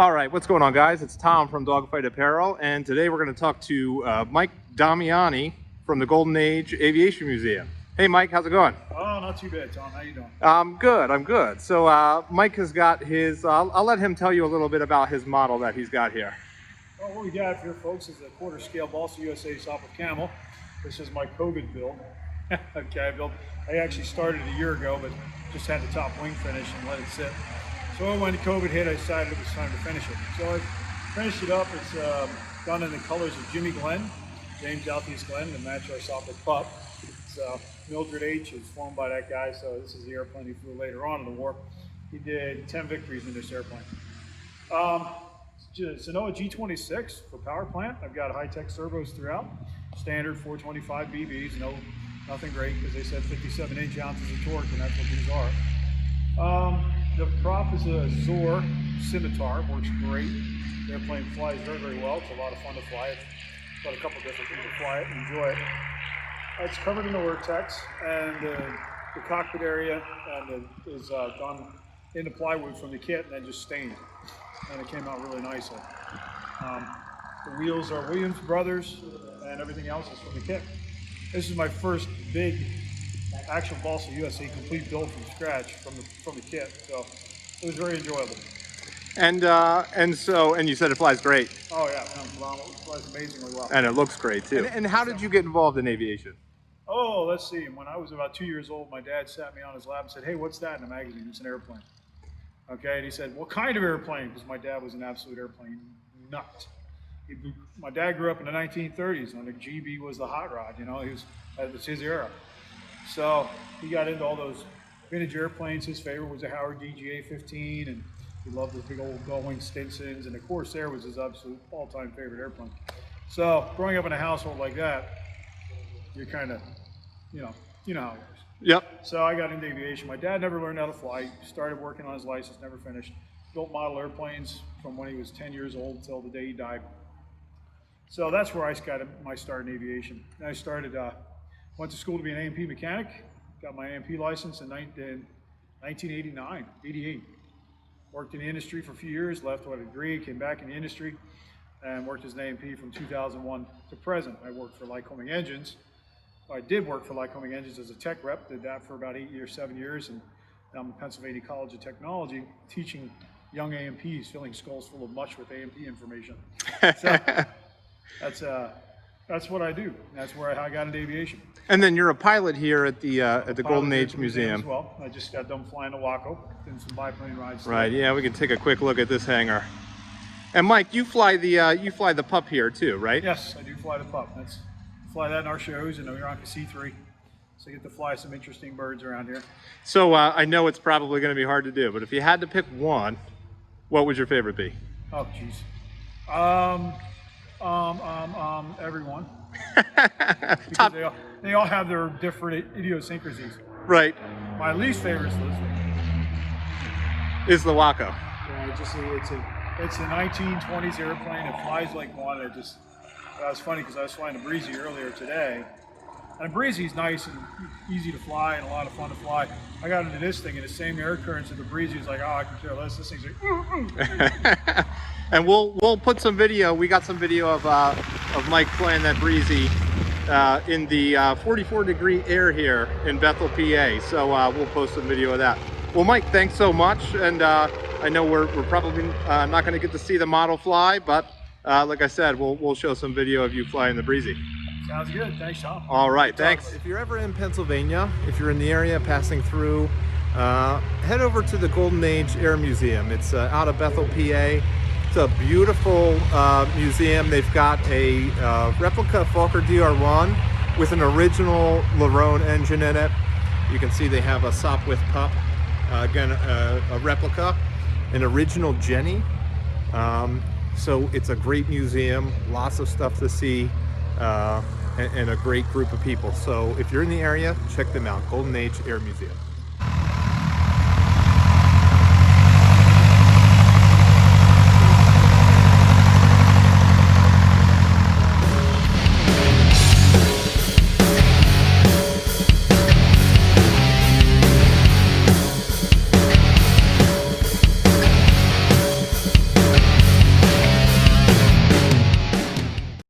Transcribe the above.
All right, what's going on, guys? It's Tom from Dogfight Apparel, and today we're going to talk to Mike Damiani from the Golden Age Aviation Museum. Hey, Mike, how's it going? Oh, not too bad, Tom. How you doing? I'm good. So Mike has got his, I'll let him tell you a little bit about his model that he's got here. Well, what we got here, folks, is a quarter scale Balsa USA Sopwith Camel. This is my COVID build. Okay, I actually started a year ago, but just had the top wing finish and let it sit. So when COVID hit, I decided it was time to finish it. So I finished it up. It's done in the colors of Jimmy Glenn, James Southeast Glenn, to match our Sopwith pup. It's Mildred H. is flown by that guy, so this is the airplane he flew later on in the war. He did 10 victories in this airplane. Sanoa G26 for power plant. I've got high-tech servos throughout. Standard 425 BBs, nothing great because they said 57 inch-ounces of torque, and that's what these are. The prop is a Zor Scimitar, works great. The airplane flies very, very well. It's a lot of fun to fly. It's got a couple different things to fly it and enjoy it. It's covered in Ortex, and the cockpit area is done into plywood from the kit and then just stained. And it came out really nicely. The wheels are Williams Brothers, and everything else is from the kit. This is my first big actual Balsa USA complete build from scratch from the kit, so it was very enjoyable. And you said it flies great. Oh yeah, phenomenal. It flies amazingly well. And it looks great too. And how did you get involved in aviation? Oh, let's see. When I was about 2 years old, my dad sat me on his lap and said, "Hey, what's that in a magazine?" It's an airplane. Okay, and he said, "What kind of airplane?" Because my dad was an absolute airplane nut. My dad grew up in the 1930s when the GB was the hot rod. You know, that was his era. So he got into all those vintage airplanes. His favorite was a Howard DGA-15, and he loved those big old gull-wing Stinsons, and the Corsair was his absolute all-time favorite airplane. So growing up in a household like that, you're kind of, you know how it works. Yep. So I got into aviation. My dad never learned how to fly. Started working on his license, never finished. Built model airplanes from when he was 10 years old until the day he died. So that's where I got my start in aviation. And I started, went to school to be an A&P mechanic. Got my A&P license in 88. Worked in the industry for a few years, left with a degree, came back in the industry, and worked as an A&P from 2001 to present. I worked for Lycoming Engines. I did work for Lycoming Engines as a tech rep, did that for about 7 years, and now I'm at Pennsylvania College of Technology teaching young A&Ps, filling skulls full of mush with A&P information. So that's what I do. That's where I got into aviation. And then you're a pilot here at the Golden Age Museum. As well. I just got done flying to Waco, doing some biplane rides. Right. Yeah, we can take a quick look at this hangar. And Mike, you fly the pup here too, right? Yes, I do fly the pup. Fly that in our shows, and we're on C3, so you get to fly some interesting birds around here. So I know it's probably going to be hard to do, but if you had to pick one, what would your favorite be? Oh, jeez. Everyone. Because they all have their different idiosyncrasies. Right. My least favorite is the Waco. Yeah, it's a 1920s airplane. It flies like one. It was funny because I was flying a Breezy earlier today. And a Breezy's nice and easy to fly and a lot of fun to fly. I got into this thing and the same air currents of the Breezy is like, oh, I can care less. This thing's like, And we'll put some video. We got some video of Mike flying that Breezy in the 44-degree air here in Bethel, PA. So we'll post some video of that. Well, Mike, thanks so much. And I know we're probably not going to get to see the model fly, but like I said, we'll show some video of you flying the Breezy. Sounds good. Thanks, Tom. All right, thanks. If you're ever in Pennsylvania, if you're in the area passing through, head over to the Golden Age Air Museum. It's out of Bethel, PA. It's a beautiful museum. They've got a replica Fokker DR1 with an original Lerone engine in it. You can see they have a Sopwith pup, again, a replica, an original Jenny. So it's a great museum, lots of stuff to see, and a great group of people. So if you're in the area, check them out, Golden Age Air Museum.